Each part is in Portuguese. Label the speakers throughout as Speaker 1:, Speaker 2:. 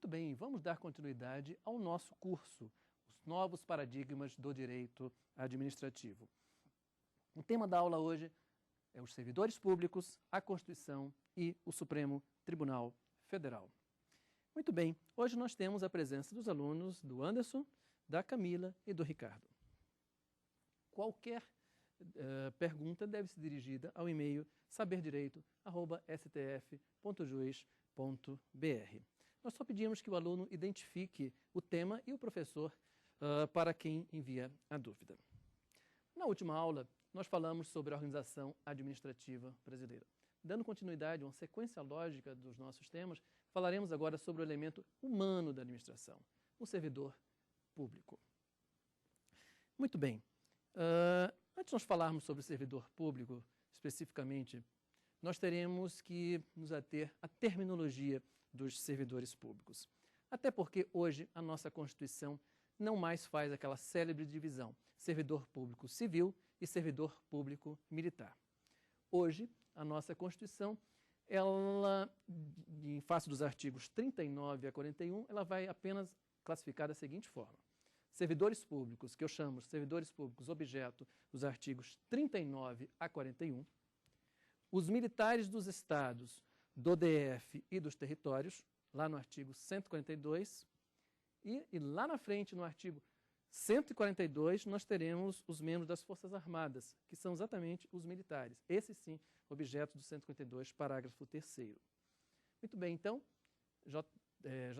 Speaker 1: Muito bem, vamos dar continuidade ao nosso curso, Os Novos Paradigmas do Direito Administrativo. O tema da aula hoje é os servidores públicos, a Constituição e o Supremo Tribunal Federal. Muito bem, hoje nós temos a presença dos alunos do Anderson, da Camila e do Ricardo. Qualquer pergunta deve ser dirigida ao e-mail saberdireito@stf.juiz.br. Nós só pedimos que o aluno identifique o tema e o professor para quem envia a dúvida. Na última aula, nós falamos sobre a organização administrativa brasileira. Dando continuidade a uma sequência lógica dos nossos temas, falaremos agora sobre o elemento humano da administração, o servidor público. Muito bem. Antes de nós falarmos sobre o servidor público, especificamente, nós teremos que nos ater à terminologia dos servidores públicos. Até porque hoje a nossa Constituição não mais faz aquela célebre divisão, servidor público civil e servidor público militar. Hoje, a nossa Constituição, ela, em face dos artigos 39 a 41, ela vai apenas classificar da seguinte forma. Servidores públicos, que eu chamo de servidores públicos objeto dos artigos 39 a 41, os militares dos estados, do DF e dos territórios, lá no artigo 142, e lá na frente, no artigo 142, nós teremos os membros das Forças Armadas, que são exatamente os militares. Esses sim, objetos do 152, parágrafo 3º. Muito bem, então, já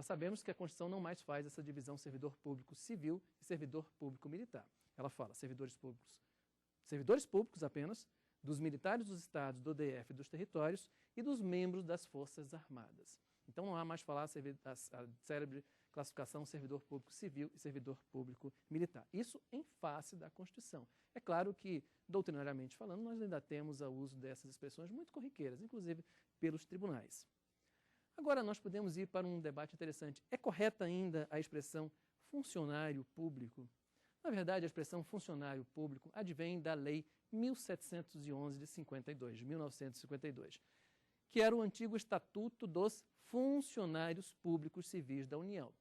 Speaker 1: sabemos que a Constituição não mais faz essa divisão servidor público civil e servidor público militar. Ela fala servidores públicos apenas, dos militares dos estados, do DF e dos territórios e dos membros das Forças Armadas. Então não há mais falar a célebre classificação servidor público civil e servidor público militar. Isso em face da Constituição. É claro que, doutrinariamente falando, nós ainda temos o uso dessas expressões muito corriqueiras, inclusive pelos tribunais. Agora nós podemos ir para um debate interessante. É correta ainda a expressão funcionário público? Na verdade, a expressão funcionário público advém da Lei 1711 de 1952, que era o antigo Estatuto dos Funcionários Públicos Civis da União.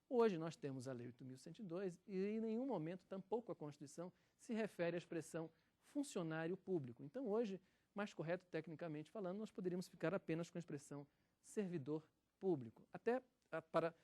Speaker 1: Hoje nós temos a Lei 8.102 e em nenhum momento, tampouco a Constituição, se refere à expressão funcionário público. Então hoje, mais correto tecnicamente falando, nós poderíamos ficar apenas com a expressão servidor público, até para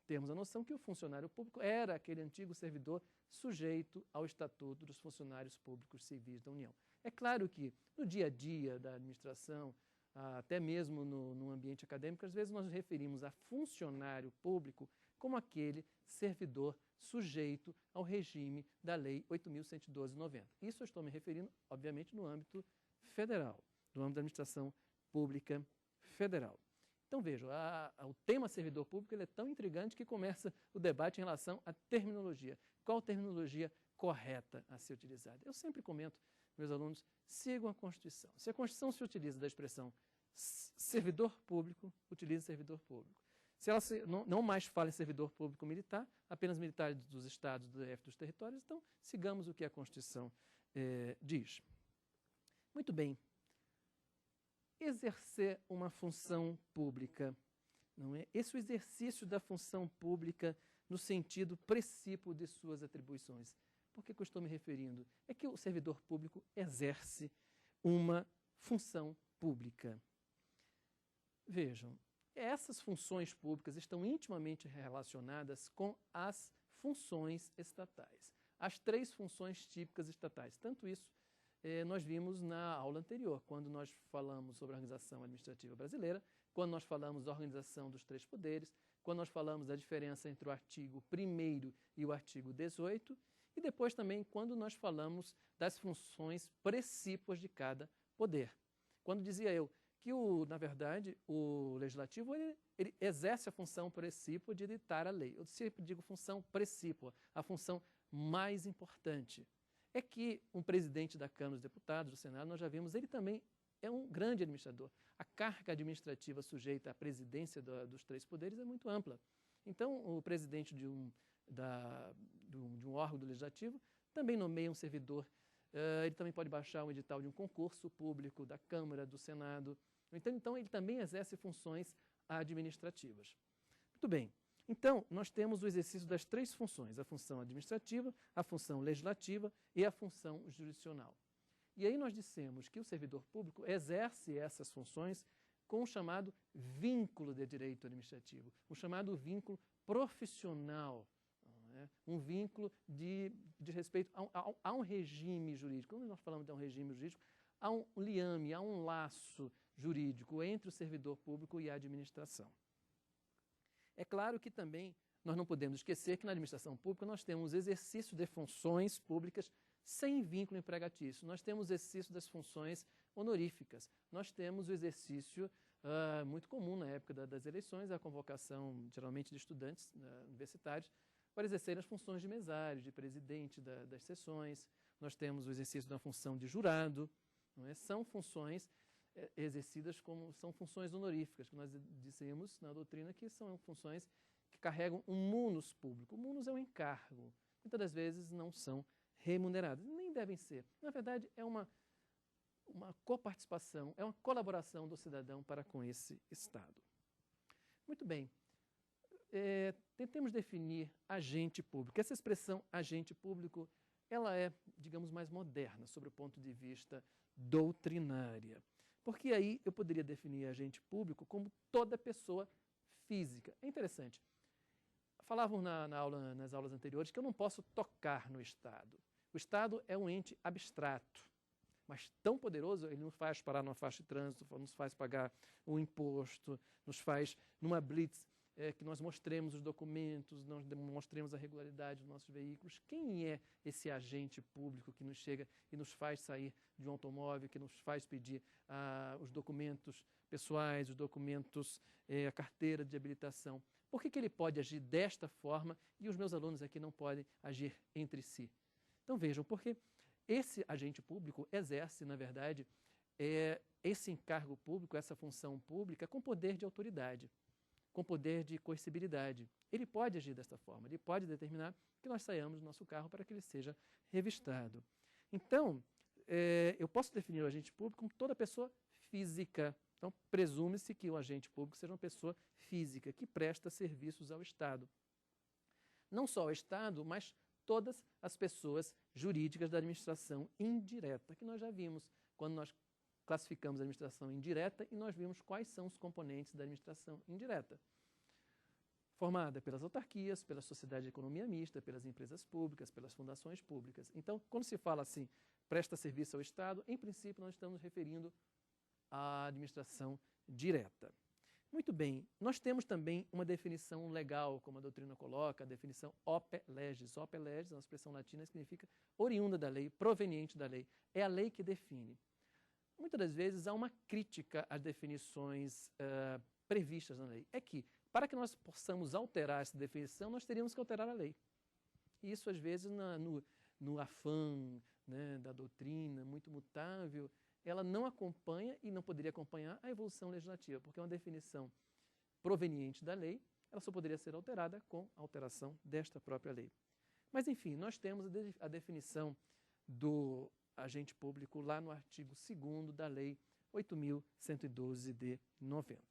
Speaker 1: termos a noção que o funcionário público era aquele antigo servidor sujeito ao Estatuto dos Funcionários Públicos Civis da União. É claro que no dia a dia da administração, até mesmo no ambiente acadêmico, às vezes nós nos referimos a funcionário público como aquele servidor sujeito ao regime da Lei 8.112/90. Isso eu estou me referindo, obviamente, no âmbito federal, no âmbito da administração pública federal. Então vejam, o tema servidor público ele é tão intrigante que começa o debate em relação à terminologia. Qual terminologia correta a ser utilizada? Eu sempre comento, meus alunos, sigam a Constituição. Se a Constituição se utiliza da expressão servidor público, utilize servidor público. Se ela não mais fala em servidor público militar, apenas militares dos estados, do DF, dos territórios, então sigamos o que a Constituição diz. Muito bem. Exercer uma função pública, não é? Esse é o exercício da função pública no sentido precípuo de suas atribuições. Por que eu estou me referindo? É que o servidor público exerce uma função pública. Vejam, essas funções públicas estão intimamente relacionadas com as funções estatais. As 3 funções típicas estatais. Tanto isso nós vimos na aula anterior, quando nós falamos sobre a organização administrativa brasileira, quando nós falamos da organização dos 3 poderes, quando nós falamos da diferença entre o artigo 1º e o artigo 18, e depois também quando nós falamos das funções precípuas de cada poder. Quando dizia eu que, na verdade, o legislativo ele exerce a função precípua de editar a lei. Eu sempre digo função precípua, a função mais importante. É que um presidente da Câmara dos Deputados, do Senado, nós já vimos, ele também é um grande administrador. A carga administrativa sujeita à presidência dos 3 poderes é muito ampla. Então, o presidente de um órgão do legislativo também nomeia um servidor, ele também pode baixar um edital de um concurso público da Câmara, do Senado. Então ele também exerce funções administrativas. Muito bem. Então, nós temos o exercício das três funções, a função administrativa, a função legislativa e a função jurisdicional. E aí nós dissemos que o servidor público exerce essas funções com o chamado vínculo de direito administrativo, o chamado vínculo profissional, né? Um vínculo de respeito a um regime jurídico. Quando nós falamos de um regime jurídico, há um liame, há um laço jurídico entre o servidor público e a administração. É claro que também nós não podemos esquecer que na administração pública nós temos exercício de funções públicas sem vínculo empregatício. Nós temos o exercício das funções honoríficas. Nós temos o exercício muito comum na época das eleições, a convocação geralmente de estudantes universitários para exercerem as funções de mesário, de presidente das sessões. Nós temos o exercício da função de jurado. Não é? São funções exercidas como são funções honoríficas, que nós dissemos na doutrina que são funções que carregam um munus público. O munus é um encargo. Muitas das vezes não são remuneradas, nem devem ser. Na verdade, é uma coparticipação, é uma colaboração do cidadão para com esse Estado. Muito bem. Tentemos definir agente público. Essa expressão agente público, ela é, digamos, mais moderna, sob o ponto de vista doutrinária. Porque aí eu poderia definir agente público como toda pessoa física. É interessante. Falavam nas aulas anteriores que eu não posso tocar no Estado. O Estado é um ente abstrato, mas tão poderoso, ele nos faz parar numa faixa de trânsito, nos faz pagar um imposto, nos faz, numa blitz, que nós mostremos os documentos, nós mostremos a regularidade dos nossos veículos. Quem é esse agente público que nos chega e nos faz sair de um automóvel, que nos faz pedir os documentos pessoais, os documentos, a carteira de habilitação? Por que ele pode agir desta forma e os meus alunos aqui não podem agir entre si? Então vejam, porque esse agente público exerce, na verdade, esse encargo público, essa função pública com poder de autoridade, com poder de coercibilidade. Ele pode agir desta forma, ele pode determinar que nós saiamos do nosso carro para que ele seja revistado. Então, eu posso definir o agente público como toda pessoa física. Então, presume-se que o agente público seja uma pessoa física que presta serviços ao Estado. Não só ao Estado, mas todas as pessoas jurídicas da administração indireta, que nós já vimos quando nós classificamos a administração indireta e nós vimos quais são os componentes da administração indireta. Formada pelas autarquias, pela sociedade de economia mista, pelas empresas públicas, pelas fundações públicas. Então, quando se fala assim, presta serviço ao Estado, em princípio nós estamos referindo à administração direta. Muito bem, nós temos também uma definição legal, como a doutrina coloca, a definição ope legis. Ope legis é uma expressão latina que significa oriunda da lei, proveniente da lei. É a lei que define. Muitas das vezes há uma crítica às definições previstas na lei. É que, para que nós possamos alterar essa definição, nós teríamos que alterar a lei. E isso, às vezes, no afã, né, da doutrina muito mutável, ela não acompanha e não poderia acompanhar a evolução legislativa, porque é uma definição proveniente da lei, ela só poderia ser alterada com a alteração desta própria lei. Mas, enfim, nós temos a definição do agente público lá no artigo 2º da Lei 8.112 de 90.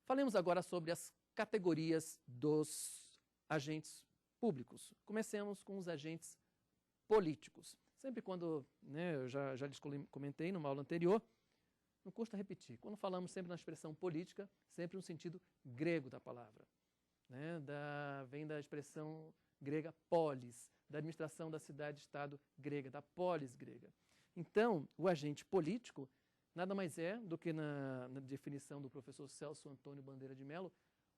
Speaker 1: Falemos agora sobre as categorias dos agentes públicos. Comecemos com os agentes políticos. Sempre quando, né, eu já lhes comentei numa aula anterior, não custa repetir. Quando falamos sempre na expressão política, sempre no sentido grego da palavra. Né, vem da expressão grega polis, da administração da cidade-estado grega, da polis grega. Então, o agente político nada mais é do que, na definição do professor Celso Antônio Bandeira de Mello,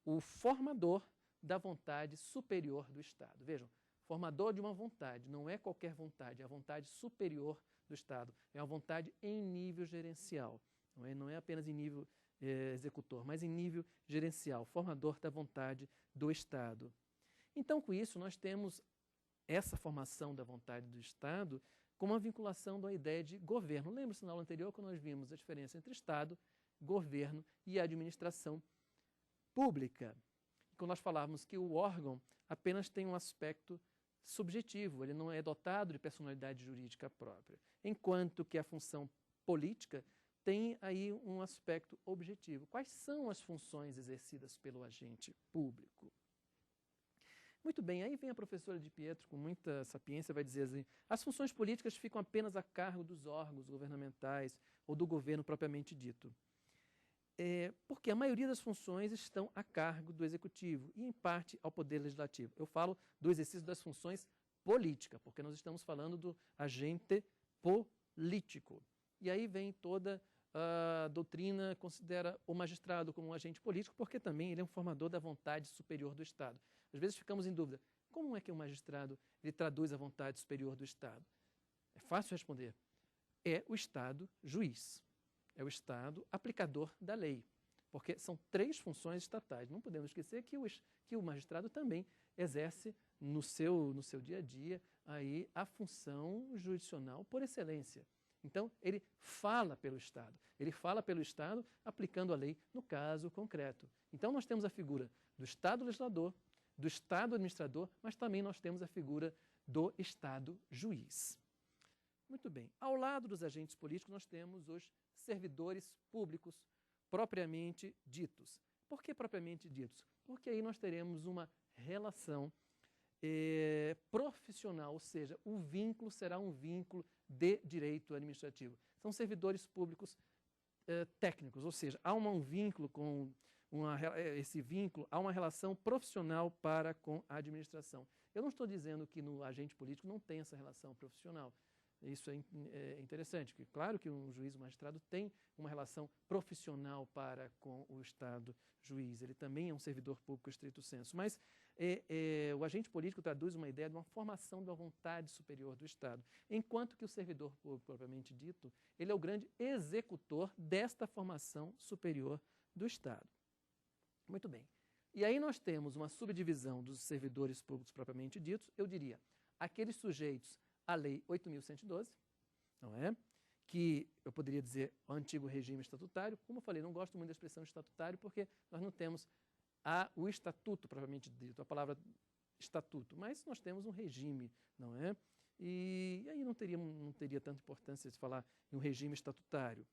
Speaker 1: o formador da vontade superior do Estado. Vejam, formador de uma vontade, não é qualquer vontade, é a vontade superior do Estado, é uma vontade em nível gerencial, não é apenas em nível executor, mas em nível gerencial, formador da vontade do Estado. Então, com isso, nós temos essa formação da vontade do Estado com uma vinculação da ideia de governo. Lembra-se na aula anterior que nós vimos a diferença entre Estado, governo e administração pública. Quando nós falávamos que o órgão apenas tem um aspecto subjetivo, ele não é dotado de personalidade jurídica própria, enquanto que a função política tem aí um aspecto objetivo. Quais são as funções exercidas pelo agente público? Muito bem, aí vem a professora de Pietro, com muita sapiência, vai dizer assim, as funções políticas ficam apenas a cargo dos órgãos governamentais ou do governo propriamente dito. Porque a maioria das funções estão a cargo do executivo e, em parte, ao poder legislativo. Eu falo do exercício das funções políticas, porque nós estamos falando do agente político. E aí vem toda a doutrina, considera o magistrado como um agente político, porque também ele é um formador da vontade superior do Estado. Às vezes ficamos em dúvida, como é que o magistrado ele traduz a vontade superior do Estado? É fácil responder. É o Estado juiz, é o Estado aplicador da lei, porque são 3 funções estatais. Não podemos esquecer que o magistrado também exerce no seu dia a dia aí a função jurisdicional por excelência. Então, ele fala pelo Estado aplicando a lei no caso concreto. Então, nós temos a figura do Estado legislador, do Estado administrador, mas também nós temos a figura do Estado juiz. Muito bem. Ao lado dos agentes políticos, nós temos os servidores públicos propriamente ditos. Por que propriamente ditos? Porque aí nós teremos uma relação profissional, ou seja, o vínculo será um vínculo de direito administrativo. São servidores públicos técnicos, ou seja, há um vínculo com esse vínculo, há uma relação profissional para com a administração. Eu não estou dizendo que no agente político não tem essa relação profissional. Isso é interessante, porque claro que um juiz, um magistrado tem uma relação profissional para com o Estado juiz, ele também é um servidor público estrito sensu, mas o agente político traduz uma ideia de uma formação da vontade superior do Estado, enquanto que o servidor público propriamente dito, ele é o grande executor desta formação superior do Estado. Muito bem. E aí nós temos uma subdivisão dos servidores públicos propriamente ditos, eu diria, aqueles sujeitos à Lei 8.112, não é? Que eu poderia dizer o antigo regime estatutário. Como eu falei, não gosto muito da expressão estatutário porque nós não temos o estatuto propriamente dito, a palavra estatuto, mas nós temos um regime, não é? E aí não teria tanta importância de falar em um regime estatutário.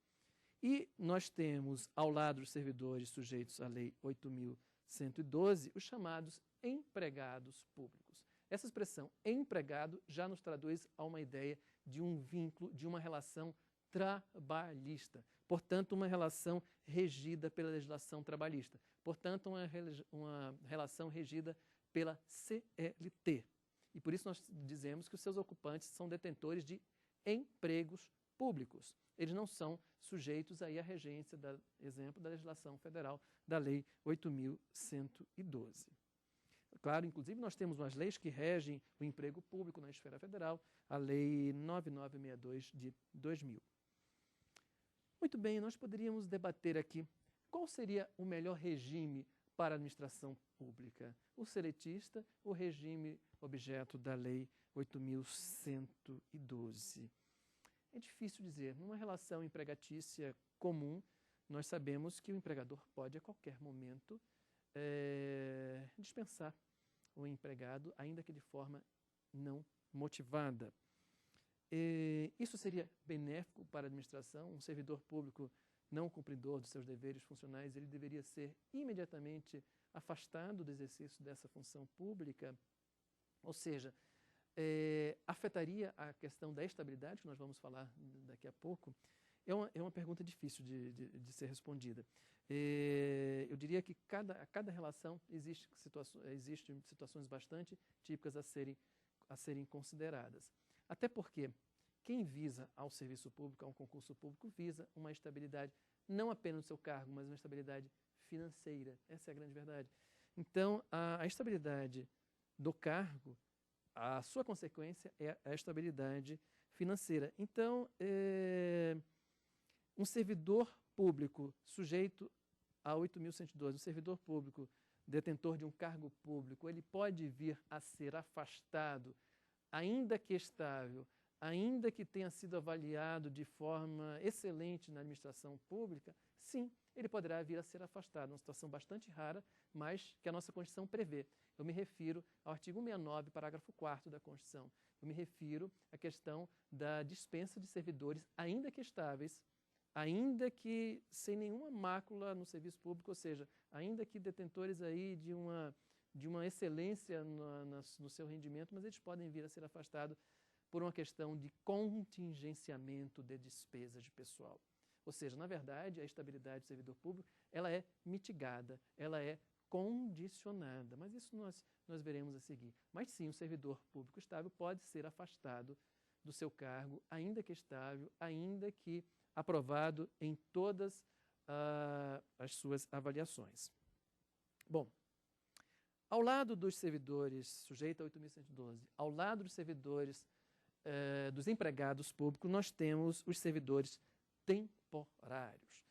Speaker 1: E nós temos, ao lado dos servidores sujeitos à Lei 8.112, os chamados empregados públicos. Essa expressão empregado já nos traduz a uma ideia de um vínculo, de uma relação trabalhista. Portanto, uma relação regida pela legislação trabalhista. Portanto, uma relação regida pela CLT. E por isso nós dizemos que os seus ocupantes são detentores de empregos públicos. Eles não são sujeitos aí à regência, exemplo, da legislação federal, da Lei 8.112. Claro, inclusive, nós temos umas leis que regem o emprego público na esfera federal, a Lei 9962 de 2000. Muito bem, nós poderíamos debater aqui qual seria o melhor regime para a administração pública, o seletista ou o regime objeto da Lei 8.112. É difícil dizer. Numa relação empregatícia comum, nós sabemos que o empregador pode, a qualquer momento, dispensar o empregado, ainda que de forma não motivada. Isso seria benéfico para a administração. Um servidor público não cumpridor dos seus deveres funcionais, ele deveria ser imediatamente afastado do exercício dessa função pública, ou seja, afetaria a questão da estabilidade, que nós vamos falar daqui a pouco. É uma pergunta difícil de ser respondida. Eu diria que a cada relação existem situações bastante típicas a serem consideradas. Até porque quem visa ao serviço público, a um concurso público, visa uma estabilidade, não apenas no seu cargo, mas uma estabilidade financeira. Essa é a grande verdade. Então, a estabilidade do cargo, a sua consequência é a estabilidade financeira. Então, um servidor público sujeito a 8.112, um servidor público detentor de um cargo público, ele pode vir a ser afastado, ainda que estável, ainda que tenha sido avaliado de forma excelente na administração pública, sim, ele poderá vir a ser afastado. Uma situação bastante rara, mas que a nossa Constituição prevê. Eu me refiro ao artigo 169, parágrafo 4º da Constituição. Eu me refiro à questão da dispensa de servidores, ainda que estáveis, ainda que sem nenhuma mácula no serviço público, ou seja, ainda que detentores aí de uma excelência no seu rendimento, mas eles podem vir a ser afastados por uma questão de contingenciamento de despesas de pessoal. Ou seja, na verdade, a estabilidade do servidor público ela é mitigada, ela é condicionada, mas isso nós veremos a seguir. Mas sim, o servidor público estável pode ser afastado do seu cargo, ainda que estável, ainda que aprovado em todas as suas avaliações. Bom, ao lado dos servidores, sujeito a 8.112, ao lado dos servidores, dos empregados públicos, nós temos os servidores temporários.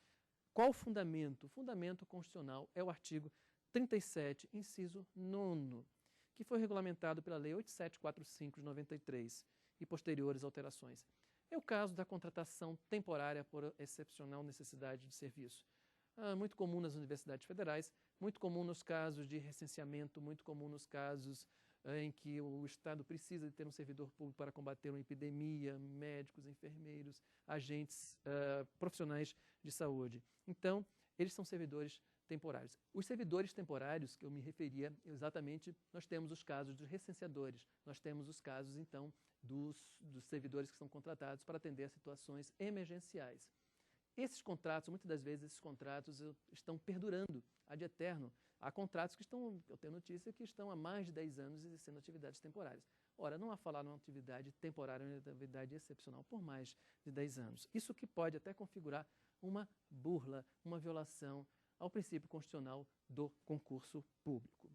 Speaker 1: Qual o fundamento? O fundamento constitucional é o artigo 37, inciso 9º, que foi regulamentado pela Lei 8745 de 93 e posteriores alterações. É o caso da contratação temporária por excepcional necessidade de serviço. Muito comum nas universidades federais, muito comum nos casos de recenseamento, muito comum nos casos em que o Estado precisa de ter um servidor público para combater uma epidemia, médicos, enfermeiros, agentes profissionais de saúde. Então, eles são servidores temporários. Os servidores temporários, que eu me referia exatamente, nós temos os casos dos recenseadores, nós temos os casos, então, dos servidores que são contratados para atender a situações emergenciais. Esses contratos, muitas das vezes, esses contratos estão perdurando ad eterno. Há contratos que estão, eu tenho notícia, que estão há mais de 10 anos exercendo atividades temporárias. Ora, não há falar numa atividade temporária, uma atividade excepcional por mais de 10 anos. Isso que pode até configurar uma burla, uma violação ao princípio constitucional do concurso público.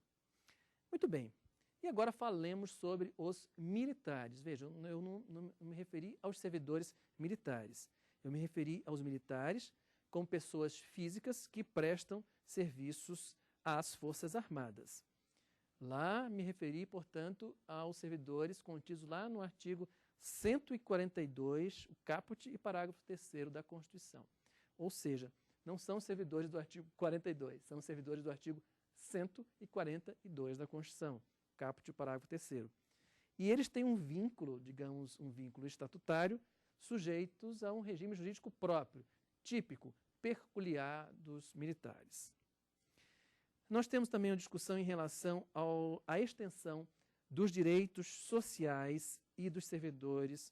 Speaker 1: Muito bem. E agora falemos sobre os militares. Vejam, eu não me referi aos servidores militares. Eu me referi aos militares como pessoas físicas que prestam serviços às Forças Armadas. Lá me referi, portanto, aos servidores contidos lá no artigo 142, o caput e parágrafo 3º da Constituição. Ou seja, não são servidores do artigo 42, são servidores do artigo 142 da Constituição, caput e parágrafo 3º. E eles têm um vínculo, digamos, um vínculo estatutário, sujeitos a um regime jurídico próprio, típico, peculiar dos militares. Nós temos também uma discussão em relação à extensão dos direitos sociais e dos servidores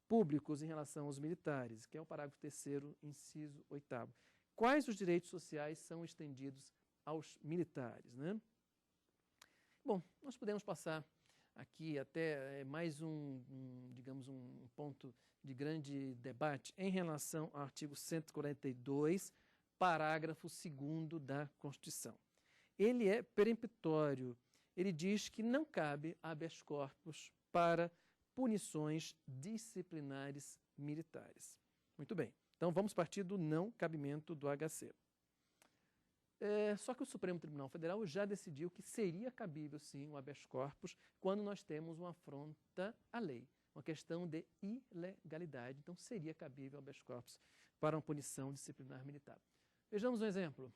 Speaker 1: públicos em relação aos militares, que é o parágrafo 3º, inciso 8º. Quais os direitos sociais são estendidos aos militares, né? Bom, nós podemos passar aqui até mais digamos, um ponto de grande debate em relação ao artigo 142, parágrafo 2º da Constituição. Ele é peremptório. Ele diz que não cabe habeas corpus para punições disciplinares militares. Muito bem. Então, vamos partir do não cabimento do HC. Só que o Supremo Tribunal Federal já decidiu que seria cabível, sim, o habeas corpus quando nós temos uma afronta à lei, uma questão de ilegalidade. Então, seria cabível o habeas corpus para uma punição disciplinar militar. Vejamos um exemplo.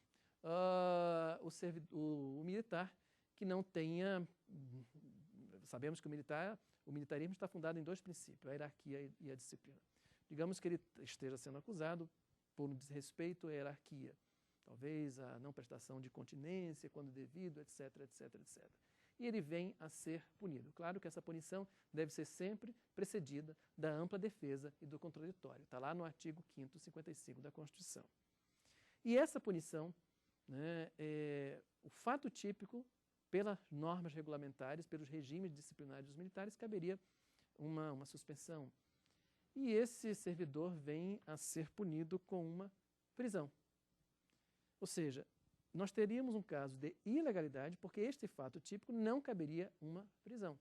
Speaker 1: O militar que não tenha... Sabemos que o militarismo está fundado em dois princípios, a hierarquia e a disciplina. Digamos que ele esteja sendo acusado por um desrespeito à hierarquia, talvez a não prestação de continência quando devido, etc, etc, etc. E ele vem a ser punido. Claro que essa punição deve ser sempre precedida da ampla defesa e do contraditório. Está lá no artigo 5º, 55 da Constituição. E essa punição, né, o fato típico, pelas normas regulamentares, pelos regimes disciplinares dos militares, caberia uma suspensão. E esse servidor vem a ser punido com uma prisão. Ou seja, nós teríamos um caso de ilegalidade, porque este fato típico não caberia uma prisão.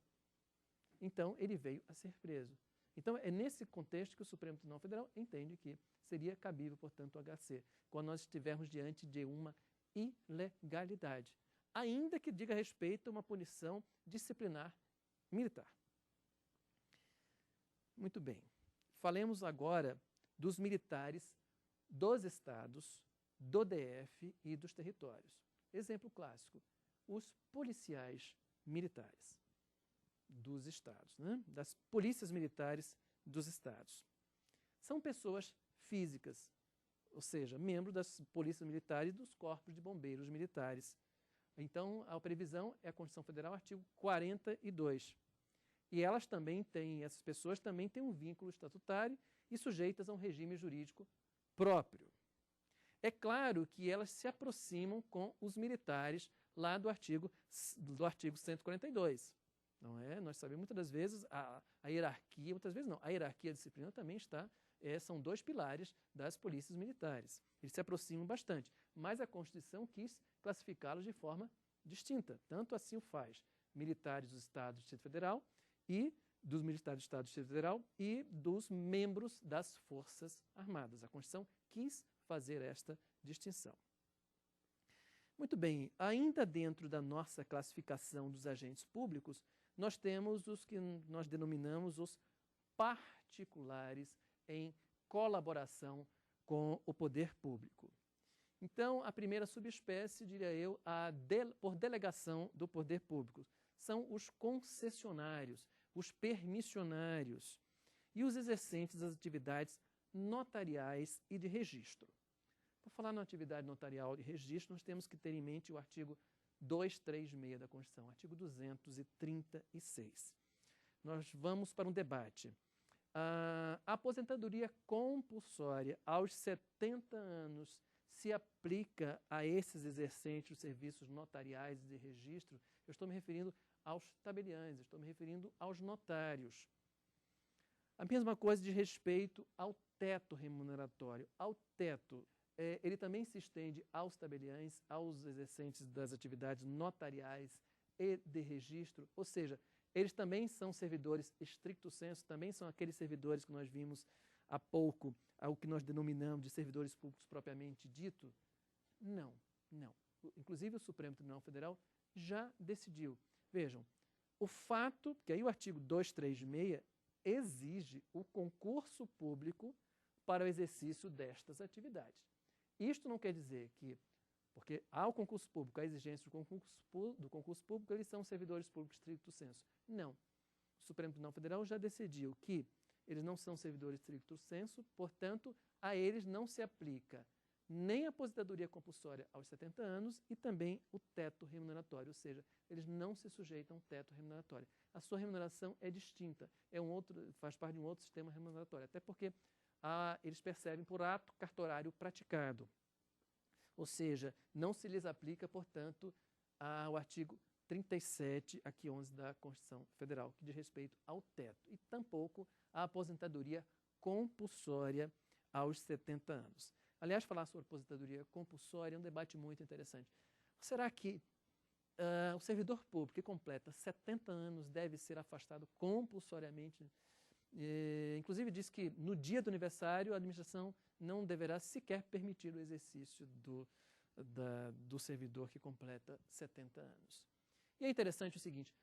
Speaker 1: Então, ele veio a ser preso. Então, é nesse contexto que o Supremo Tribunal Federal entende que seria cabível, portanto, o HC, quando nós estivermos diante de uma ilegalidade, ainda que diga respeito a uma punição disciplinar militar. Muito bem. Falemos agora dos militares dos estados, do DF e dos territórios. Exemplo clássico, os policiais militares dos estados, né? Das polícias militares dos estados. São pessoas físicas ou seja, membros das polícias militares e dos corpos de bombeiros militares. Então, a previsão é a Constituição Federal, artigo 42. E elas também têm, essas pessoas também têm um vínculo estatutário e sujeitas a um regime jurídico próprio. É claro que elas se aproximam com os militares lá do artigo 142. Não é? Nós sabemos muitas das vezes a hierarquia, muitas vezes não, a hierarquia e a disciplina também são dois pilares das polícias militares. Eles se aproximam bastante, mas a Constituição quis classificá-los de forma distinta. Tanto assim o faz militares dos Estados do Distrito Federal e dos militares do Estado do Distrito Federal e dos membros das Forças Armadas. A Constituição quis fazer esta distinção. Muito bem, ainda dentro da nossa classificação dos agentes públicos, nós temos os que nós denominamos os particulares em colaboração com o poder público. Então, a primeira subespécie, diria eu, por delegação do poder público, são os concessionários, os permissionários e os exercentes das atividades notariais e de registro. Para falar na atividade notarial e registro, nós temos que ter em mente o artigo 236 da Constituição, artigo 236. Nós vamos para um debate. A aposentadoria compulsória aos 70 anos se aplica a esses exercentes dos serviços notariais e de registro? Eu estou me referindo aos tabeliães, estou me referindo aos notários. A mesma coisa de respeito ao teto remuneratório. Ao teto, ele também se estende aos tabeliães, aos exercentes das atividades notariais e de registro, ou seja, eles também são servidores stricto sensu, também são aqueles servidores que nós vimos há pouco, ao que nós denominamos de servidores públicos propriamente dito? Não, não. Inclusive o Supremo Tribunal Federal já decidiu. Vejam, o fato, que aí o artigo 236 exige o concurso público para o exercício destas atividades. Isto não quer dizer que, porque há o concurso público, a exigência do concurso público, eles são servidores públicos stricto sensu. Não. O Supremo Tribunal Federal já decidiu que eles não são servidores stricto sensu, portanto, a eles não se aplica nem a aposentadoria compulsória aos 70 anos e também o teto remuneratório, ou seja, eles não se sujeitam ao teto remuneratório. A sua remuneração é distinta, faz parte de um outro sistema remuneratório, até porque eles percebem por ato cartorário praticado. Ou seja, não se lhes aplica, portanto, o artigo 37, aqui 11 da Constituição Federal, que diz respeito ao teto, e tampouco a aposentadoria compulsória aos 70 anos. Aliás, falar sobre aposentadoria compulsória é um debate muito interessante. Será que o servidor público que completa 70 anos deve ser afastado compulsoriamente? Inclusive diz que no dia do aniversário a administração não deverá sequer permitir o exercício do servidor que completa 70 anos. E é interessante o seguinte,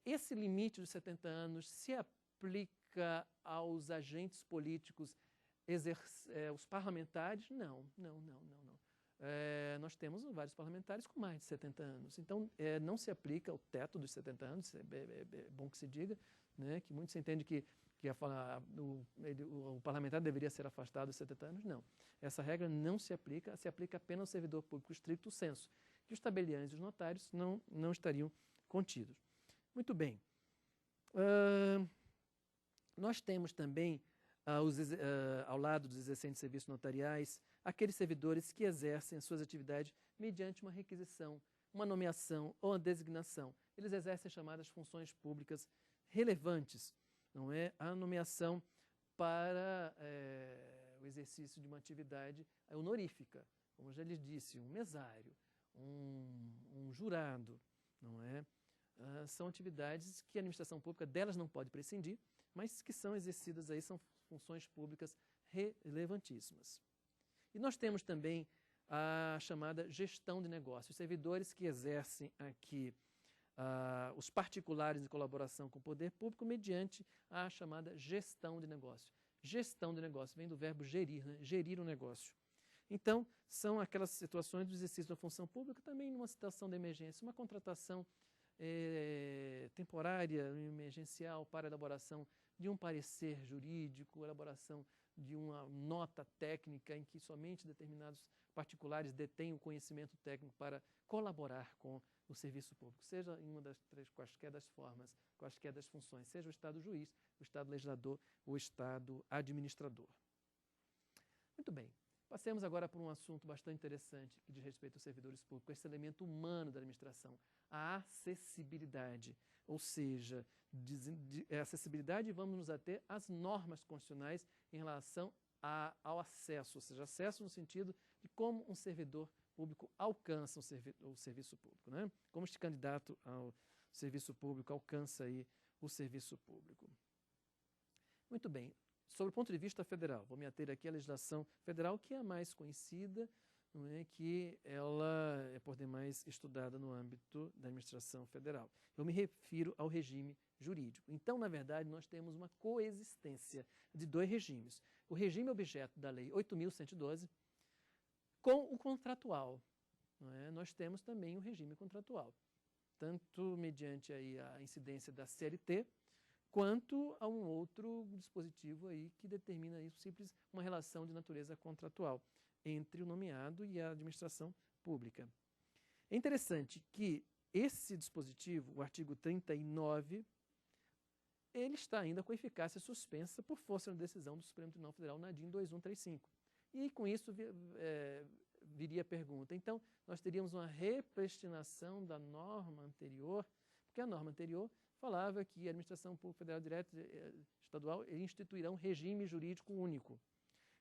Speaker 1: esse limite dos 70 anos se aplica aos agentes políticos, os parlamentares? Não. Nós temos vários parlamentares com mais de 70 anos. Então, não se aplica o teto dos 70 anos, é bom que se diga, né, que muitos entendem que o parlamentar deveria ser afastado dos 70 anos. Não. Essa regra não se aplica apenas ao servidor público stricto sensu. E os tabeliães e os notários não estariam contidos. Muito bem. Nós temos também, ao lado dos exercentes de serviços notariais, aqueles servidores que exercem as suas atividades mediante uma requisição, uma nomeação ou uma designação. Eles exercem as chamadas funções públicas relevantes, não é? A nomeação para o exercício de uma atividade honorífica, como já lhes disse, um mesário, um jurado, não é? São atividades que a administração pública delas não pode prescindir, mas que são exercidas aí, são funções públicas relevantíssimas. E nós temos também a chamada gestão de negócios, servidores que exercem aqui os particulares de colaboração com o poder público mediante a chamada gestão de negócio. Gestão de negócio vem do verbo gerir, né? Gerir o negócio. Então, são aquelas situações do exercício da função pública, também numa situação de emergência, uma contratação temporária, emergencial, para elaboração de um parecer jurídico, elaboração de uma nota técnica em que somente determinados particulares detêm o conhecimento técnico para colaborar com o serviço público, seja em uma das três, quaisquer das formas, quaisquer das funções, seja o Estado juiz, o Estado legislador, o Estado administrador. Muito bem. Passemos agora por um assunto bastante interessante que diz respeito aos servidores públicos, esse elemento humano da administração, a acessibilidade, ou seja, acessibilidade, vamos nos ater às normas constitucionais em relação ao acesso, ou seja, acesso no sentido de como um servidor público alcança o serviço público, né? Como este candidato ao serviço público alcança aí o serviço público. Muito bem. Sobre o ponto de vista federal, vou me ater aqui à legislação federal, que é a mais conhecida, não é, que ela é por demais estudada no âmbito da administração federal. Eu me refiro ao regime jurídico. Então, na verdade, nós temos uma coexistência de dois regimes. O regime objeto da Lei 8.112 com o contratual. Não é? Nós temos também o regime contratual, tanto mediante aí a incidência da CLT, quanto a um outro dispositivo aí que determina isso, simples uma relação de natureza contratual entre o nomeado e a administração pública. É interessante que esse dispositivo, o artigo 39, ele está ainda com eficácia suspensa por força da decisão do Supremo Tribunal Federal na DIN 2135. E com isso viria a pergunta, então nós teríamos uma repristinação da norma anterior, porque a norma anterior falava que a administração pública federal direta estadual instituirá um regime jurídico único.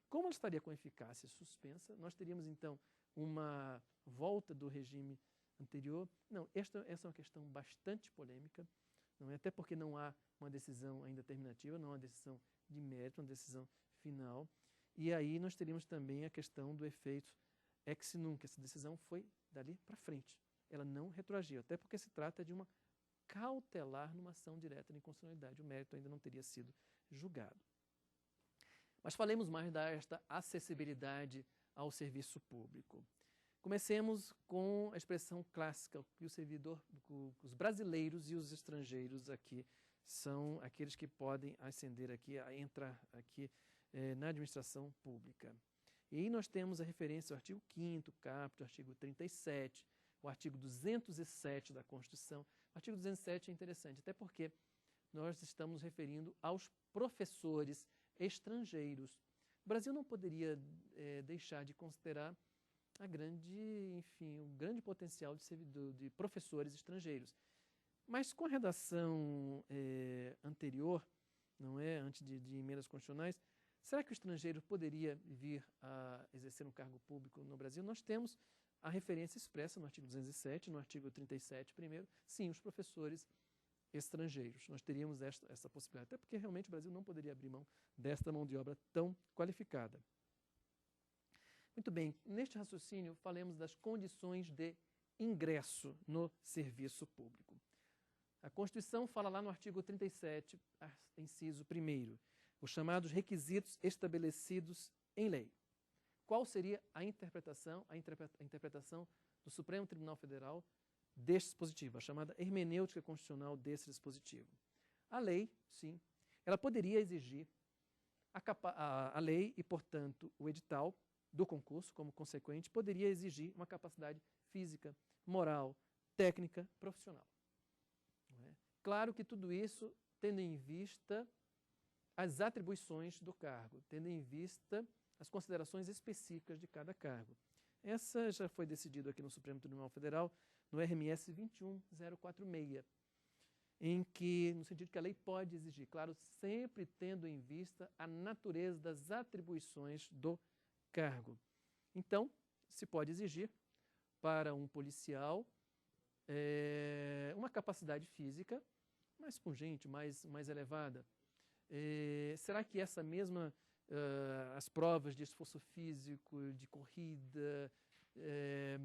Speaker 1: Como ela estaria com eficácia suspensa, nós teríamos então uma volta do regime anterior. Não, essa é uma questão bastante polêmica, não é? Até porque não há uma decisão ainda terminativa, não há uma decisão de mérito, uma decisão final. E aí nós teríamos também a questão do efeito ex nunc. Essa decisão foi dali para frente. Ela não retroagiu, até porque se trata de uma cautelar numa ação direta de inconstitucionalidade. O mérito ainda não teria sido julgado. Mas falemos mais desta acessibilidade ao serviço público. Comecemos com a expressão clássica, que o servidor, os brasileiros e os estrangeiros aqui são aqueles que podem ascender aqui, entrar aqui na administração pública. E aí nós temos a referência ao artigo 5º caput, artigo 37, o artigo 207 da Constituição. O artigo 207 é interessante, até porque nós estamos referindo aos professores estrangeiros. O Brasil não poderia deixar de considerar o grande potencial de professores estrangeiros. Mas com a redação anterior, não é, antes de emendas constitucionais, será que o estrangeiro poderia vir a exercer um cargo público no Brasil? Nós temos a referência expressa no artigo 207, no artigo 37 primeiro, sim, os professores estrangeiros. Nós teríamos essa possibilidade, até porque realmente o Brasil não poderia abrir mão desta mão de obra tão qualificada. Muito bem, neste raciocínio falemos das condições de ingresso no serviço público. A Constituição fala lá no artigo 37, inciso 1º, os chamados requisitos estabelecidos em lei. Qual seria a interpretação do Supremo Tribunal Federal deste dispositivo, a chamada hermenêutica constitucional desse dispositivo? A lei, sim, ela poderia exigir a lei e, portanto, o edital do concurso, como consequente, poderia exigir uma capacidade física, moral, técnica, profissional. Não é? Claro que tudo isso tendo em vista as atribuições do cargo, tendo em vista as considerações específicas de cada cargo. Essa já foi decidida aqui no Supremo Tribunal Federal, no RMS 21046, no sentido que a lei pode exigir, claro, sempre tendo em vista a natureza das atribuições do cargo. Então, se pode exigir para um policial uma capacidade física mais pungente, mais elevada. Será que essa mesma, as provas de esforço físico, de corrida,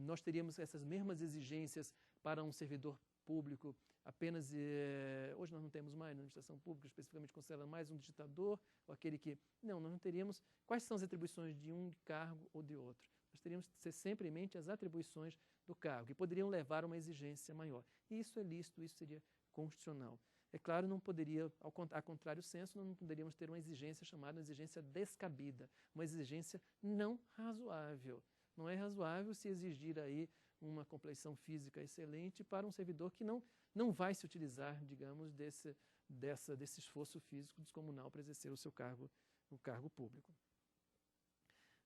Speaker 1: nós teríamos essas mesmas exigências para um servidor público apenas, hoje nós não temos mais na administração pública, especificamente considerado mais um digitador, ou aquele que, não, nós não teríamos, quais são as atribuições de um cargo ou de outro? Nós teríamos que ter sempre em mente as atribuições do cargo, que poderiam levar a uma exigência maior. E isso é lícito, isso seria constitucional. É claro, não poderia, a contrário senso, não poderíamos ter uma exigência chamada exigência descabida, uma exigência não razoável. Não é razoável se exigir aí uma compleição física excelente para um servidor que não vai se utilizar, digamos, desse esforço físico descomunal para exercer o cargo público.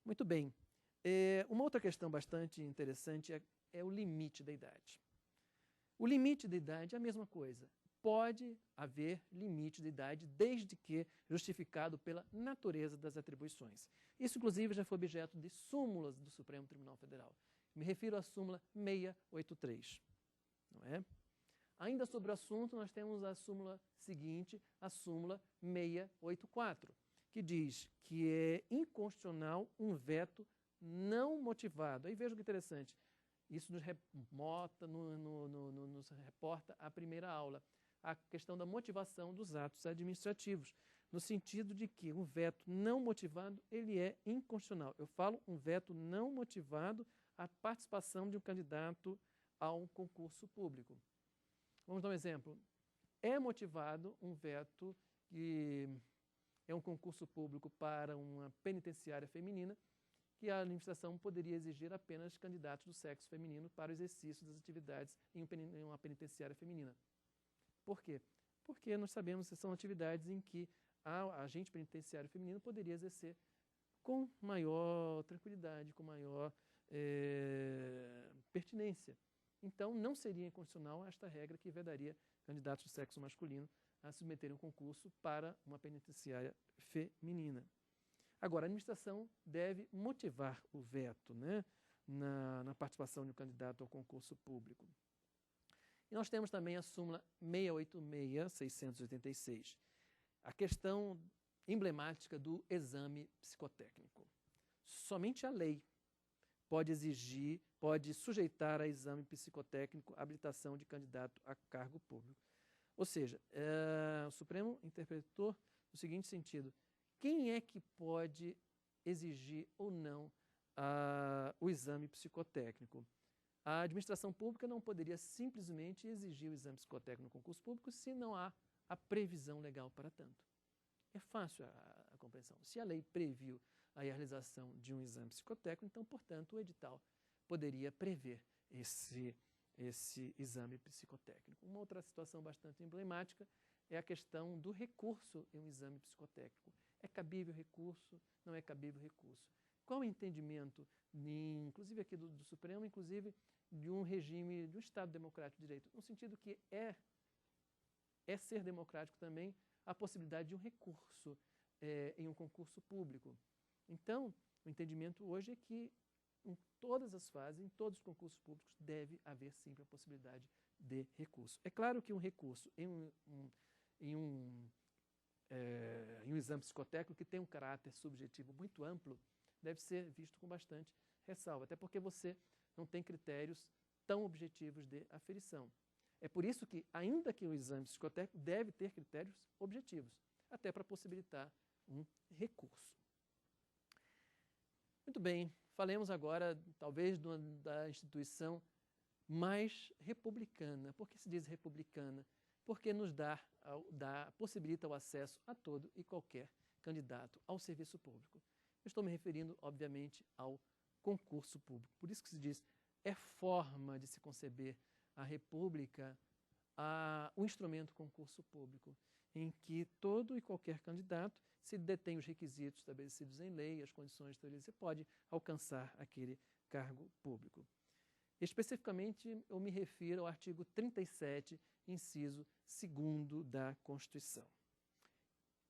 Speaker 1: Muito bem. Uma outra questão bastante interessante é o limite da idade. O limite da idade é a mesma coisa. Pode haver limite de idade desde que justificado pela natureza das atribuições. Isso, inclusive, já foi objeto de súmulas do Supremo Tribunal Federal. Me refiro à súmula 683. Não é? Ainda sobre o assunto, nós temos a súmula seguinte, a súmula 684, que diz que é inconstitucional um veto não motivado. Aí veja que interessante. Isso nos reporta à primeira aula, a questão da motivação dos atos administrativos, no sentido de que um veto não motivado, ele é inconstitucional. Eu falo um veto não motivado à participação de um candidato a um concurso público. Vamos dar um exemplo. É motivado um veto que é um concurso público para uma penitenciária feminina, que a administração poderia exigir apenas candidatos do sexo feminino para o exercício das atividades em uma penitenciária feminina. Por quê? Porque nós sabemos que são atividades em que a agente penitenciário feminino poderia exercer com maior tranquilidade, com maior pertinência. Então, não seria inconstitucional esta regra que vedaria candidatos do sexo masculino a submeterem um concurso para uma penitenciária feminina. Agora, a administração deve motivar o veto, né, na participação de um candidato ao concurso público. E nós temos também a súmula 686/686, a questão emblemática do exame psicotécnico. Somente a lei pode exigir, pode sujeitar a exame psicotécnico a habilitação de candidato a cargo público. Ou seja, o Supremo interpretou no seguinte sentido: quem é que pode exigir ou não o exame psicotécnico? A administração pública não poderia simplesmente exigir o exame psicotécnico no concurso público se não há a previsão legal para tanto. É fácil a compreensão. Se a lei previu a realização de um exame psicotécnico, então, portanto, o edital poderia prever esse exame psicotécnico. Uma outra situação bastante emblemática é a questão do recurso em um exame psicotécnico. É cabível recurso? Não é cabível recurso? Qual o entendimento, inclusive aqui do Supremo, inclusive de um regime, de um Estado democrático de direito, no sentido que é ser democrático também a possibilidade de um recurso em um concurso público. Então, o entendimento hoje é que em todas as fases, em todos os concursos públicos, deve haver sempre a possibilidade de recurso. É claro que um recurso em um exame psicotécnico que tem um caráter subjetivo muito amplo, deve ser visto com bastante ressalva, até porque você não tem critérios tão objetivos de aferição. É por isso que, ainda que o exame psicotécnico deve ter critérios objetivos, até para possibilitar um recurso. Muito bem, falemos agora, talvez, da instituição mais republicana. Por que se diz republicana? Porque nos possibilita o acesso a todo e qualquer candidato ao serviço público. Eu estou me referindo, obviamente, ao concurso público. Por isso que se diz, é forma de se conceber a república, o instrumento concurso público, em que todo e qualquer candidato, se detém os requisitos estabelecidos em lei, as condições estabelecidas, pode alcançar aquele cargo público. Especificamente, eu me refiro ao artigo 37, inciso 2º da Constituição.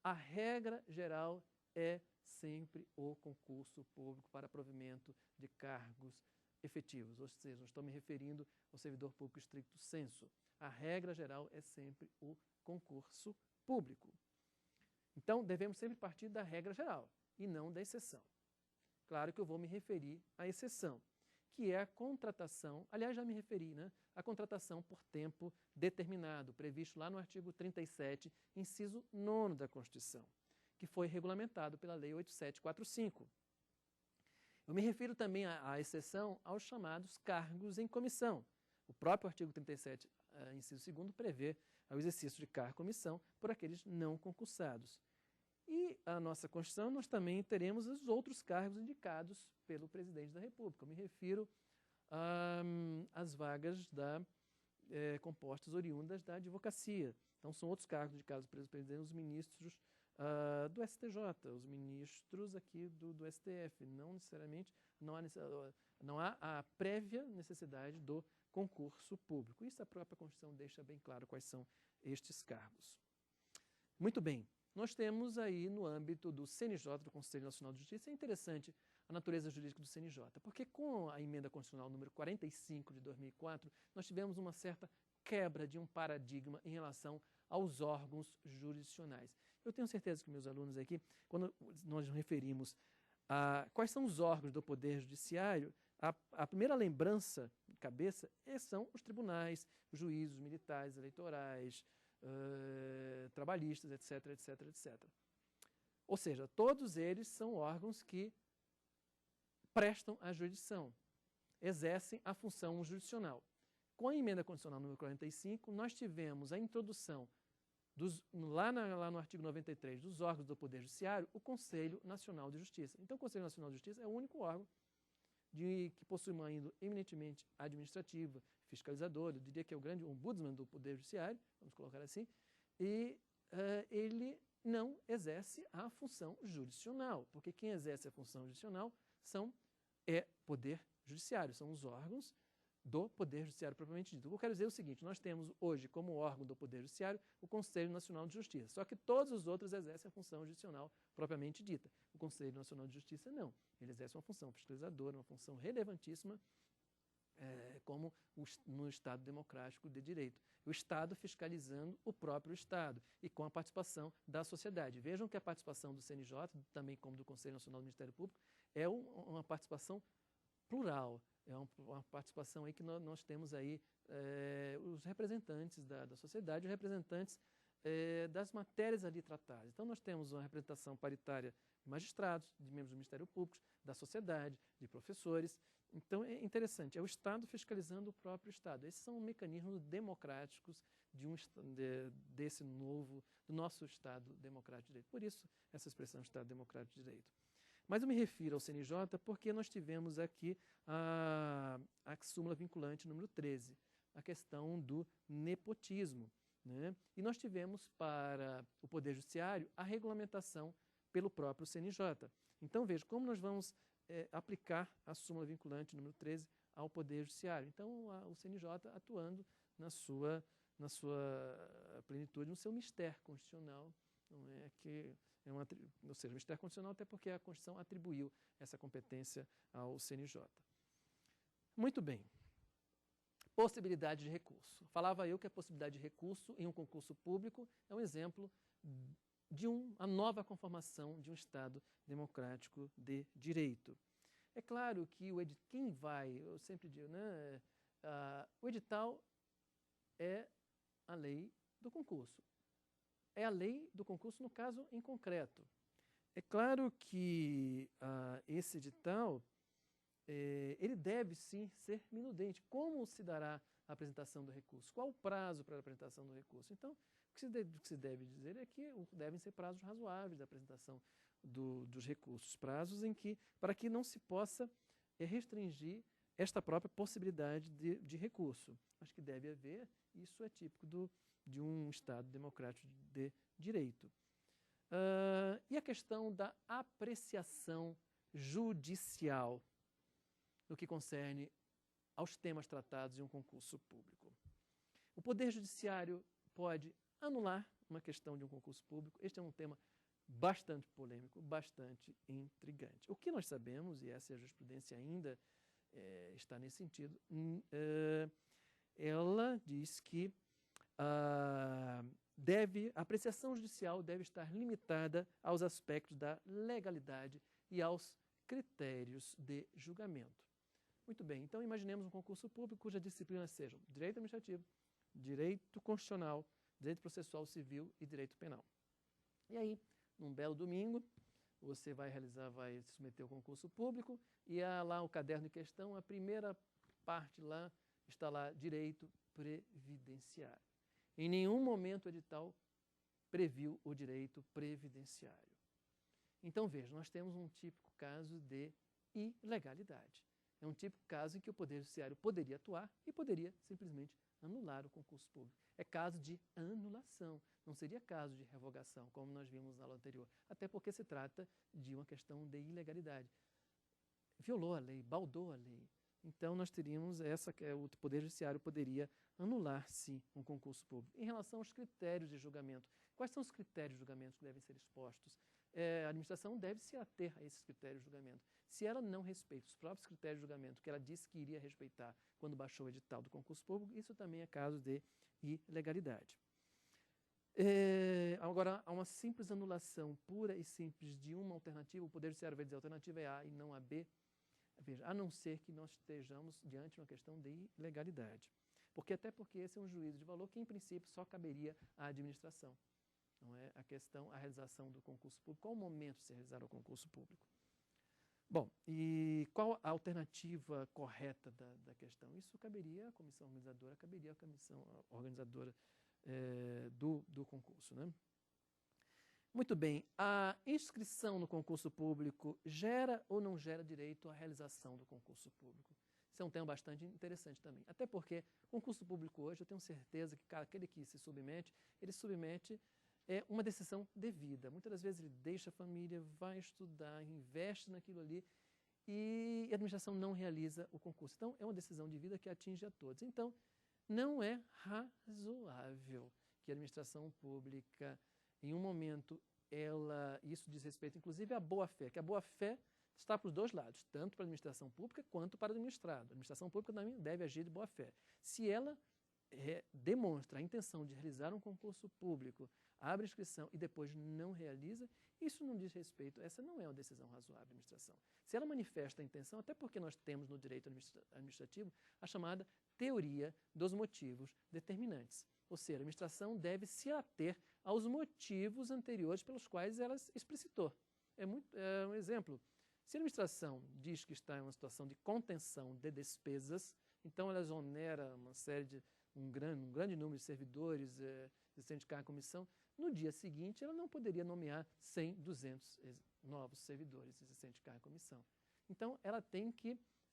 Speaker 1: A regra geral é sempre o concurso público para provimento de cargos efetivos, ou seja, não estou me referindo ao servidor público estricto sensu. A regra geral é sempre o concurso público. Então, devemos sempre partir da regra geral e não da exceção. Claro que eu vou me referir à exceção, que é a contratação, aliás, já me referi, né? A contratação por tempo determinado, previsto lá no artigo 37, inciso 9º da Constituição, que foi regulamentado pela Lei 8745. Eu me refiro também à exceção aos chamados cargos em comissão. O próprio artigo 37, inciso 2º, prevê ao exercício de cargo e comissão por aqueles não concursados. E a nossa Constituição, nós também teremos os outros cargos indicados pelo presidente da República. Eu me refiro às vagas compostas oriundas da advocacia. Então, são outros cargos indicados pelo presidente, os ministros do STJ, os ministros aqui do STF. Não necessariamente, não há a prévia necessidade do concurso público. Isso a própria Constituição deixa bem claro quais são estes cargos. Muito bem. Nós temos aí no âmbito do CNJ, do Conselho Nacional de Justiça, é interessante a natureza jurídica do CNJ, porque com a emenda constitucional número 45 de 2004, nós tivemos uma certa quebra de um paradigma em relação aos órgãos jurisdicionais. Eu tenho certeza que meus alunos aqui, quando nós nos referimos a quais são os órgãos do Poder Judiciário, a primeira lembrança de cabeça são os tribunais, os juízos militares, eleitorais, trabalhistas, etc, etc, etc. Ou seja, todos eles são órgãos que prestam a jurisdição, exercem a função jurisdicional. Com a emenda constitucional número 45, nós tivemos a introdução, lá no artigo 93, dos órgãos do Poder Judiciário, o Conselho Nacional de Justiça. Então, o Conselho Nacional de Justiça é o único órgão que possui uma índole eminentemente administrativa, fiscalizadora, eu diria que é o grande ombudsman do Poder Judiciário, vamos colocar assim, e ele não exerce a função jurisdicional, porque quem exerce a função jurisdicional é Poder Judiciário, são os órgãos do Poder Judiciário propriamente dito. Eu quero dizer o seguinte, nós temos hoje como órgão do Poder Judiciário o Conselho Nacional de Justiça, só que todos os outros exercem a função jurisdicional propriamente dita. O Conselho Nacional de Justiça não, ele exerce uma função fiscalizadora, uma função relevantíssima, como no Estado democrático de direito. O Estado fiscalizando o próprio Estado e com a participação da sociedade. Vejam que a participação do CNJ, também como do Conselho Nacional do Ministério Público, é uma participação plural, é uma participação aí que nós temos aí os representantes da sociedade, os representantes das matérias ali tratadas. Então, nós temos uma representação paritária de magistrados, de membros do Ministério Público, da sociedade, de professores. Então, é interessante, é o Estado fiscalizando o próprio Estado. Esses são mecanismos democráticos do nosso Estado democrático de direito. Por isso, essa expressão Estado democrático de direito. Mas eu me refiro ao CNJ porque nós tivemos aqui a súmula vinculante número 13, a questão do nepotismo, né? E nós tivemos para o Poder Judiciário a regulamentação pelo próprio CNJ. Então, veja, como nós vamos aplicar a súmula vinculante número 13 ao Poder Judiciário. Então, o CNJ atuando na sua plenitude, no seu mistério constitucional, não é que ou seja, mistério constitucional até porque a Constituição atribuiu essa competência ao CNJ. Muito bem. Possibilidade de recurso. Falava eu que a possibilidade de recurso em um concurso público é um exemplo de uma nova conformação de um Estado democrático de direito. É claro que eu sempre digo, né, o edital é a lei do concurso. É a lei do concurso no caso em concreto. É claro que esse edital, ele deve sim ser minudente. Como se dará a apresentação do recurso? Qual o prazo para a apresentação do recurso? Então, o que se deve dizer é que devem ser prazos razoáveis da apresentação dos recursos, prazos para que não se possa restringir esta própria possibilidade de recurso. Acho que deve haver, isso é típico de um Estado democrático de direito. E a questão da apreciação judicial no que concerne aos temas tratados em um concurso público. O Poder Judiciário pode anular uma questão de um concurso público. Este é um tema bastante polêmico, bastante intrigante. O que nós sabemos, e essa jurisprudência ainda está nesse sentido, ela diz que a apreciação judicial deve estar limitada aos aspectos da legalidade e aos critérios de julgamento. Muito bem, então imaginemos um concurso público cujas disciplinas sejam direito administrativo, direito constitucional, direito processual civil e direito penal. E aí, num belo domingo, você vai se submeter ao concurso público e lá o caderno de questão, a primeira parte lá, está lá, direito previdenciário. Em nenhum momento o edital previu o direito previdenciário. Então, veja, nós temos um típico caso de ilegalidade. É um típico caso em que o Poder Judiciário poderia atuar e poderia simplesmente anular o concurso público. É caso de anulação, não seria caso de revogação, como nós vimos na aula anterior, até porque se trata de uma questão de ilegalidade. Violou a lei, baldou a lei. Então, nós teríamos o Poder Judiciário poderia anular, sim, um concurso público. Em relação aos critérios de julgamento, quais são os critérios de julgamento que devem ser expostos? A administração deve se ater a esses critérios de julgamento. Se ela não respeita os próprios critérios de julgamento que ela disse que iria respeitar quando baixou o edital do concurso público, isso também é caso de ilegalidade. Agora, há uma simples anulação pura e simples de uma alternativa, o Poder Judiciário vai dizer a alternativa é A e não a B, veja, a não ser que nós estejamos diante de uma questão de ilegalidade. Até porque esse é um juízo de valor que, em princípio, só caberia à administração. Não é a questão, a realização do concurso público. Qual o momento de se realizar o concurso público? Bom, e qual a alternativa correta da questão? Isso caberia à comissão organizadora, caberia à comissão organizadora do concurso, né? Muito bem, a inscrição no concurso público gera ou não gera direito à realização do concurso público? Isso é um tema bastante interessante também. Até porque o concurso público hoje, eu tenho certeza que aquele que se submete, ele submete uma decisão devida. Muitas das vezes ele deixa a família, vai estudar, investe naquilo ali e a administração não realiza o concurso. Então, é uma decisão de vida que atinge a todos. Então, não é razoável que a administração pública, em um momento, isso diz respeito, inclusive, à boa-fé, que a boa-fé está para os dois lados, tanto para a administração pública quanto para o administrado. A administração pública também deve agir de boa-fé. Se ela demonstra a intenção de realizar um concurso público, abre inscrição e depois não realiza, isso não diz respeito, essa não é uma decisão razoável da administração. Se ela manifesta a intenção, até porque nós temos no direito administrativo a chamada teoria dos motivos determinantes. Ou seja, a administração deve se ater aos motivos anteriores pelos quais ela explicitou. É um exemplo. Se a administração diz que está em uma situação de contenção de despesas, então ela exonera um grande número de servidores existentes de cargo em comissão, no dia seguinte ela não poderia nomear 100, 200 novos servidores existentes de cargo em comissão. Então ela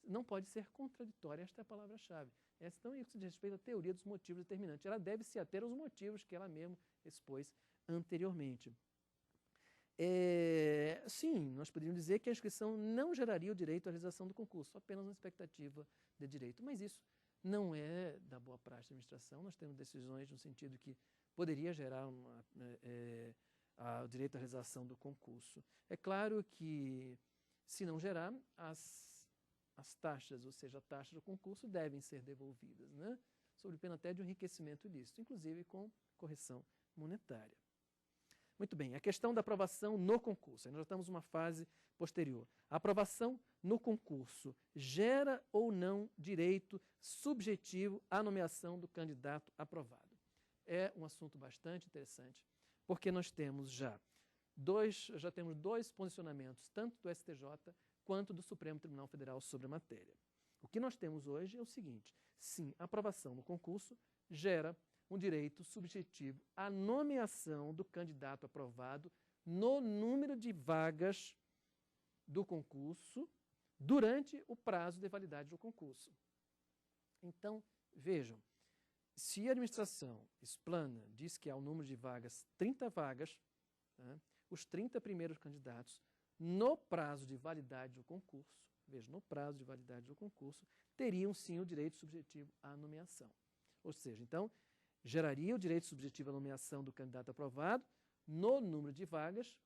Speaker 1: não pode ser contraditória, esta é a palavra-chave. Então isso diz respeito à teoria dos motivos determinantes. Ela deve se ater aos motivos que ela mesma expôs anteriormente. Sim, nós poderíamos dizer que a inscrição não geraria o direito à realização do concurso, apenas uma expectativa de direito. Mas isso não é da boa prática da administração. Nós temos decisões no sentido que poderia gerar o direito à realização do concurso. É claro que, se não gerar, as taxas, ou seja, a taxa do concurso, devem ser devolvidas, né? Sob pena até de um enriquecimento ilícito, inclusive com correção monetária. Muito bem, a questão da aprovação no concurso. Aí nós já estamos numa fase posterior. A aprovação no concurso gera ou não direito subjetivo à nomeação do candidato aprovado? É um assunto bastante interessante, porque nós temos já temos dois posicionamentos, tanto do STJ quanto do Supremo Tribunal Federal sobre a matéria. O que nós temos hoje é o seguinte: sim, a aprovação no concurso gera um direito subjetivo à nomeação do candidato aprovado no número de vagas do concurso durante o prazo de validade do concurso. Então, vejam, se a administração explana, diz que há um número de vagas, 30 vagas, né, os 30 primeiros candidatos, no prazo de validade do concurso, veja, no prazo de validade do concurso, teriam sim o direito subjetivo à nomeação. Ou seja, então, geraria o direito subjetivo à nomeação do candidato aprovado no número de vagas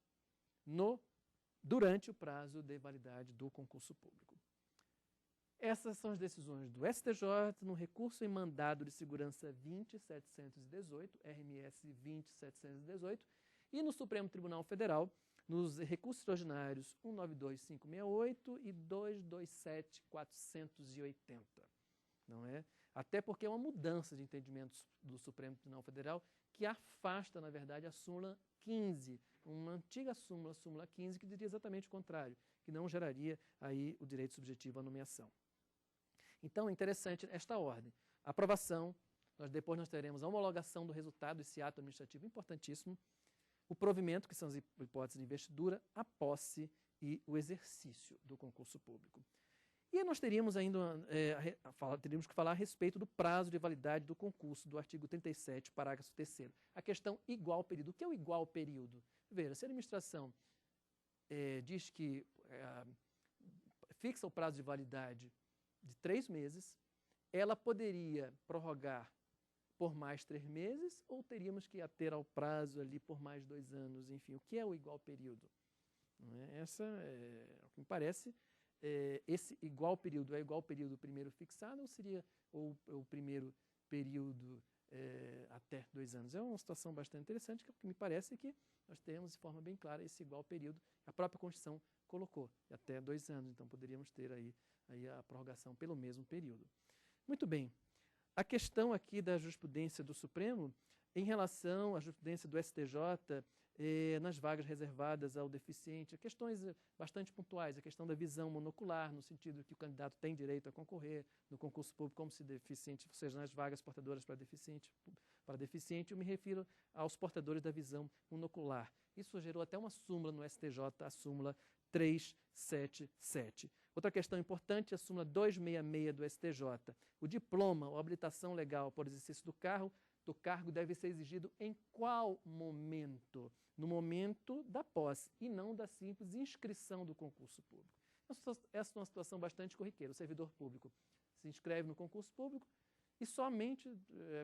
Speaker 1: durante o prazo de validade do concurso público. Essas são as decisões do STJ no recurso em mandado de segurança 20.718, RMS 20.718, e no Supremo Tribunal Federal, nos recursos ordinários 192.568 e 227.480. Não é? Até porque é uma mudança de entendimentos do Supremo Tribunal Federal que afasta, na verdade, a súmula 15, uma antiga súmula 15, que diria exatamente o contrário, que não geraria aí o direito subjetivo à nomeação. Então, é interessante esta ordem. Aprovação, Depois nós teremos a homologação do resultado, esse ato administrativo importantíssimo, o provimento, que são as hipóteses de investidura, a posse e o exercício do concurso público. E nós teríamos ainda teríamos que falar a respeito do prazo de validade do concurso, do artigo 37, parágrafo 3º. A questão igual período. O que é o igual período? Veja, se a administração diz que fixa o prazo de validade de 3 meses, ela poderia prorrogar por mais 3 meses ou teríamos que ater ao prazo ali por mais 2 anos? Enfim, o que é o igual período? Essa o que me parece. Esse igual período é igual período primeiro fixado ou seria o primeiro período até 2 anos? É uma situação bastante interessante, que o que me parece é que nós temos de forma bem clara esse igual período. A própria Constituição colocou até 2 anos, então poderíamos ter aí a prorrogação pelo mesmo período. Muito bem. A questão aqui da jurisprudência do Supremo, em relação à jurisprudência do STJ, nas vagas reservadas ao deficiente, questões bastante pontuais, a questão da visão monocular, no sentido que o candidato tem direito a concorrer no concurso público como se deficiente, ou seja, nas vagas portadoras para deficiente, eu me refiro aos portadores da visão monocular. Isso gerou até uma súmula no STJ, a súmula 377. Outra questão importante, a súmula 266 do STJ. O diploma ou habilitação legal para o exercício do cargo deve ser exigido em qual momento? No momento da posse e não da simples inscrição do concurso público. Essa é uma situação bastante corriqueira. O servidor público se inscreve no concurso público e somente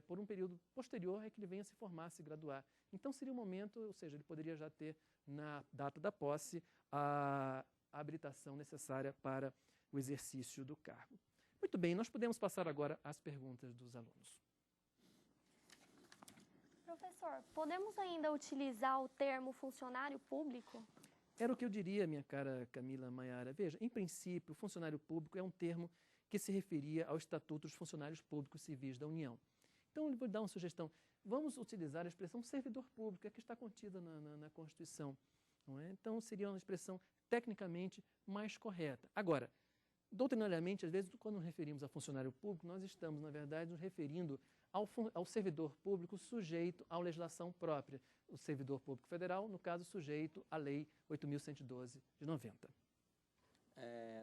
Speaker 1: por um período posterior é que ele venha se formar, se graduar. Então seria o momento, ou seja, ele poderia já ter na data da posse a habilitação necessária para o exercício do cargo. Muito bem, nós podemos passar agora às perguntas dos alunos.
Speaker 2: Professor, podemos ainda utilizar o termo funcionário público?
Speaker 1: Era o que eu diria, minha cara Camila Maiara. Veja, em princípio, funcionário público é um termo que se referia ao Estatuto dos Funcionários Públicos Civis da União. Então, eu vou dar uma sugestão. Vamos utilizar a expressão servidor público, que está contida na Constituição. Não é? Então, seria uma expressão tecnicamente mais correta. Agora, doutrinariamente, às vezes, quando nos referimos a funcionário público, nós estamos, na verdade, nos referindo ao servidor público sujeito à legislação própria. O servidor público federal, no caso, sujeito à Lei 8.112 de 90.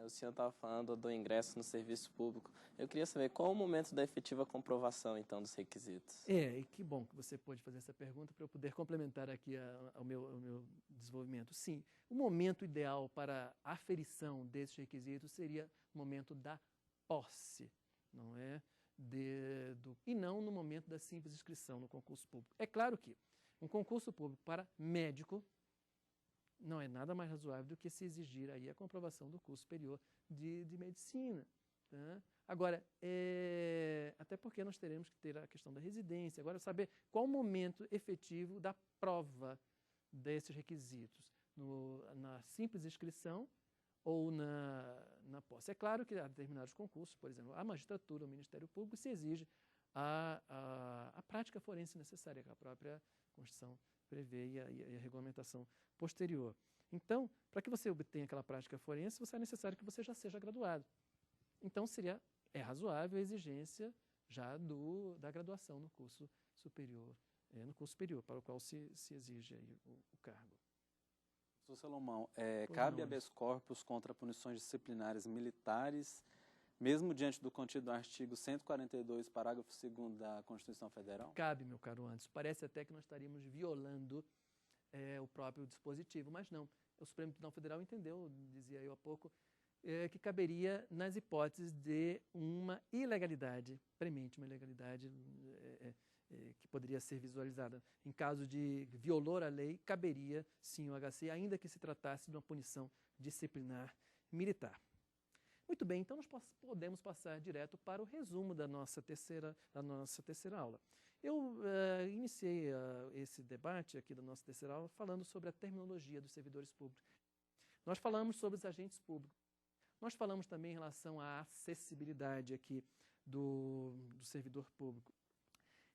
Speaker 3: O senhor estava falando do ingresso no serviço público. Eu queria saber qual o momento da efetiva comprovação, então, dos requisitos.
Speaker 1: E que bom que você pôde fazer essa pergunta para eu poder complementar aqui ao meu desenvolvimento. Sim, o momento ideal para a aferição desses requisitos seria o momento da posse, não é? E não no momento da simples inscrição no concurso público. É claro que um concurso público para médico não é nada mais razoável do que se exigir aí a comprovação do curso superior de medicina. Tá? Agora, até porque nós teremos que ter a questão da residência. Agora, saber qual o momento efetivo da prova desses requisitos, na simples inscrição ou na posse. É claro que há determinados concursos, por exemplo, a magistratura, o Ministério Público, se exige a prática forense necessária, que a própria Constituição prevê e a regulamentação posterior. Então, para que você obtenha aquela prática forense, é necessário que você já seja graduado. Então, é razoável a exigência já da graduação no curso superior, para o qual se exige aí o cargo.
Speaker 4: Professor Salomão, cabe habeas corpus contra punições disciplinares militares, mesmo diante do contido do artigo 142, parágrafo 2º da Constituição Federal?
Speaker 1: Cabe, meu caro Anderson. Parece até que nós estaríamos violando o próprio dispositivo, mas não. O Supremo Tribunal Federal entendeu, dizia eu há pouco, que caberia nas hipóteses de uma ilegalidade, premente uma ilegalidade que poderia ser visualizada. Em caso de violor à lei, caberia sim o HC, ainda que se tratasse de uma punição disciplinar militar. Muito bem, então nós podemos passar direto para o resumo da nossa terceira aula. Eu iniciei esse debate aqui da nossa terceira aula falando sobre a terminologia dos servidores públicos. Nós falamos sobre os agentes públicos. Nós falamos também em relação à acessibilidade aqui do servidor público.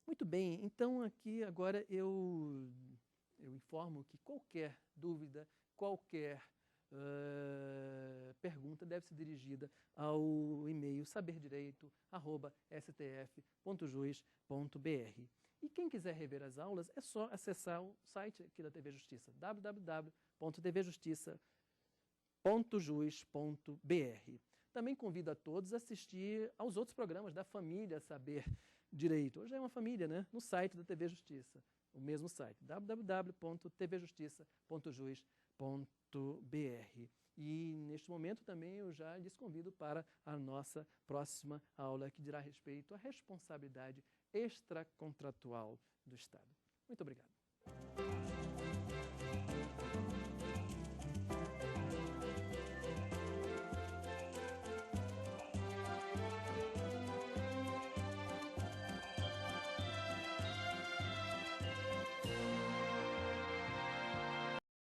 Speaker 1: Muito bem, então aqui agora eu informo que qualquer dúvida, qualquer pergunta deve ser dirigida ao e-mail saberdireito@stf.jus.br. E quem quiser rever as aulas, é só acessar o site aqui da TV Justiça, www.tvjustiça.jus.br. Também convido a todos a assistir aos outros programas da família Saber Direito. Hoje é uma família, né? No site da TV Justiça, o mesmo site, www.tvjustiça.jus.br. E neste momento também eu já lhes convido para a nossa próxima aula, que dirá respeito à responsabilidade extracontratual do Estado. Muito obrigado.